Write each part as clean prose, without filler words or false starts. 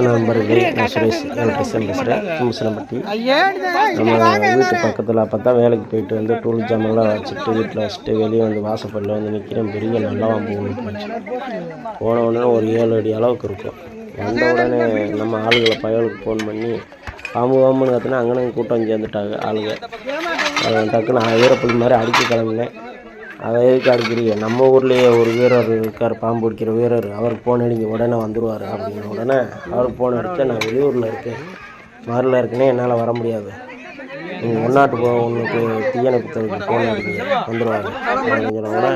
நண்பர்களே, நான் சுரேஷ் எலக்ட்ரிஷியன் பேசுகிறேன். முசலம்பட்டி. நம்ம வீட்டு பக்கத்தில் அப்போ தான் வேலைக்கு போயிட்டு வந்து டூல் ஜாமெல்லாம் வச்சுட்டு வீட்டில் வச்சுட்டு வெளியே வந்து வாசப்படில் வந்து நிற்கிறேன். பெரிய நல்லா பாம்பு ஒன்று போச்சு. போன உடனே ஒரு 7 அடி அளவுக்கு இருக்கும். வந்த உடனே நம்ம ஆளுகளை பயலுக்கு ஃபோன் பண்ணி பாம்புன்னு கற்றுனா அங்கே கூட்டம் சேர்ந்துட்டாங்க ஆளுங்க. டக்குன்னு வீரப்புலி மாதிரி அடிக்க கிளம்பினேன். அதை எதுக்கு அடிக்கிறீங்க, நம்ம ஊர்லேயே ஒரு வீரர் இருக்கார், பாம்பு பிடிக்கிற வீரர், அவருக்கு ஃபோன் அடிங்க உடனே வந்துடுவார் அப்படின்ன உடனே அவருக்கு ஃபோன் அடித்தா நான் வெளியூரில் இருக்கேன், மாரில் இருக்கேனே, என்னால் வர முடியாது, நீங்கள் ஒன்னாட்டு ஒன்றுக்கு தீயணைப்பு ஃபோன் அடிங்க வந்துடுவார் அப்படின்னு சொன்ன உடனே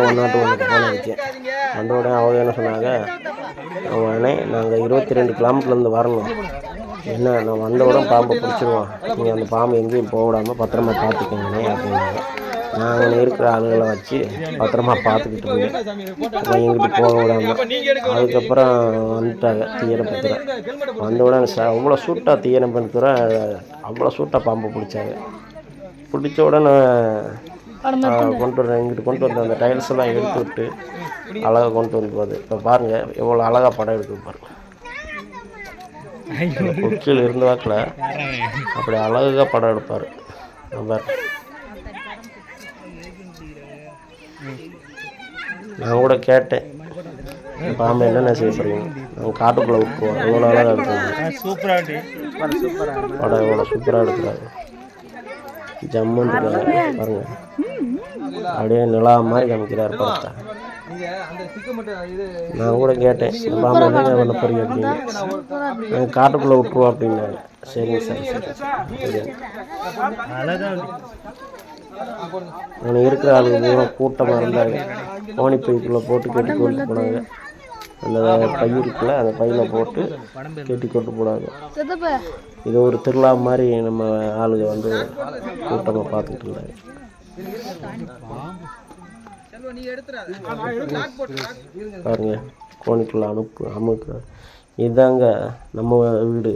ஒன்னாட்டு ஒன்றுக்கு ஃபோன் அடித்தேன். வந்த உடனே அவங்க என்ன சொன்னாங்க, உடனே நாங்கள் 22 கிலோமீட்டர்லேருந்து வரணும், என்ன நான் வந்த உடனே பாம்பை பிடிச்சிடுவோம், நீங்கள் அந்த பாம்பு எங்கேயும் போக விடாமல் பத்திரமா பார்த்துக்கோங்கண்ணே அப்படின்னாங்க. நாங்கள் இருக்கிற ஆளுகளை வச்சு பத்திரமா பார்த்துக்கிட்டு இருந்தேன். அப்புறம் எங்கிட்ட போக விடாமல் அதுக்கப்புறம் வந்துட்டாங்க தீயணைப்புத்துறை. வந்த உடனே அவ்வளோ சூட்டாக தீயணைப்புத்துறை அவ்வளோ சூட்டாக பாம்பு பிடிச்சாங்க. பிடிச்ச உடனே கொண்டு வர எங்கிட்ட கொண்டு வந்த அந்த டைல்ஸ் எல்லாம் எடுத்து விட்டு அழகாக கொண்டு வந்து போகுது. இப்போ பாருங்கள் எவ்வளோ அழகாக படம் எடுத்து பாருங்கள். கொச்சியில் இருந்த வாக்கில் அப்படி அழகாக படம் எடுப்பார். நான் கூட கேட்டேன், பாம்பு என்னென்ன செய்ய போகிறீங்க, நாங்கள் காட்டுக்குள்ளே விட்டுருவோம், எவ்வளோ அழகாக எடுக்கிறாங்க படம், எவ்வளோ சூப்பராக எடுக்கிறாங்க, ஜம்முன்னு இருக்காங்க பாருங்கள், அப்படியே நிலா மாதிரி காமிக்கிறார் படத்தை. நான் கூட கேட்டேன், இந்த பாம்பு என்னங்க பண்ண போறீங்க அப்படின்னு, நாங்கள் காட்டுக்குள்ளே விட்டுருவோம் அப்படின்னாங்க. சரிங்க சார் சரி. அவனை இருக்கிற ஆளுங்க பூரா கூட்டமாக இருந்தாங்க. கோணி பைக்குள்ளே போட்டு கட்டி கொண்டு போனாங்க. அந்த பையிருக்குள்ள அந்த பையில் போட்டு கட்டி கொண்டு போனாங்க. இது ஒரு திருவிழா மாதிரி நம்ம ஆளுங்க வந்து கூட்டமாக பார்த்துக்கிட்டு இருந்தாங்க. பாருங்க கோணிக்குள்ள அமுக்கு. இதுதாங்க நம்ம வீடு.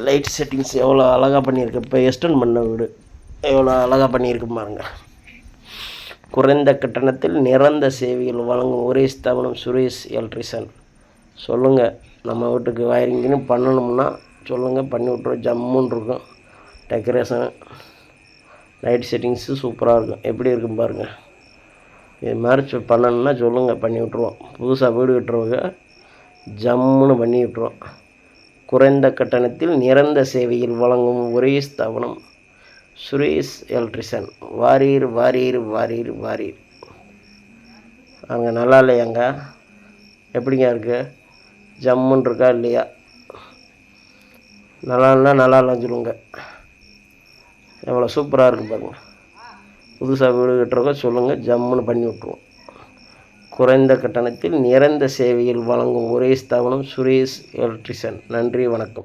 லைட் செட்டிங்ஸ் எவ்வளோ அழகாக பண்ணியிருக்கு. இப்போ எக்ஸ்டெண்ட் பண்ண வீடு எவ்வளோ அழகாக பண்ணியிருக்கு பாருங்க. குறைந்த கட்டணத்தில் நிரந்த சேவைகள் வழங்கும் ஒரே ஸ்தாபனம் சுரேஷ் எலக்ட்ரிஷியன். சொல்லுங்கள், நம்ம வீட்டுக்கு வயரிங்னு பண்ணணும்னா சொல்லுங்கள், பண்ணி விட்ருவோம். ஜம்முன்னு இருக்கும். டெக்கரேஷன் லைட் செட்டிங்ஸு சூப்பராக இருக்கும். எப்படி இருக்கும் பாருங்கள். இது மாதிரி பண்ணணுன்னா சொல்லுங்கள், பண்ணி விட்ருவோம். புதுசாக வீடு கட்டுறவங்க ஜம்முன்னு பண்ணி விட்ருவோம். குறைந்த கட்டணத்தில் நிரந்த சேவையில் வழங்கும் ஒரே ஸ்தாபனம் சுரேஷ் எலக்ட்ரிஷியன். வாரீர் வாரீர் வாரீர் வாரீர். அங்கே நல்லா இல்லையாங்க, எப்படிங்க இருக்குது, ஜம்முன்னு இருக்கா இல்லையா? நல்லா இல்லைன்னு சொல்லுங்க. எவ்வளோ சூப்பராக இருக்குது பாருங்கள். புதுசாக வீடு கட்டுறவங்க சொல்லுங்கள், ஜம்முன்னு பண்ணி விட்ருவோம். குறைந்த கட்டணத்தில் நிரந்த சேவையில் வழங்கும் ஒரே ஸ்தாபனம் சுரேஷ் எலக்ட்ரிஷியன். நன்றி, வணக்கம்.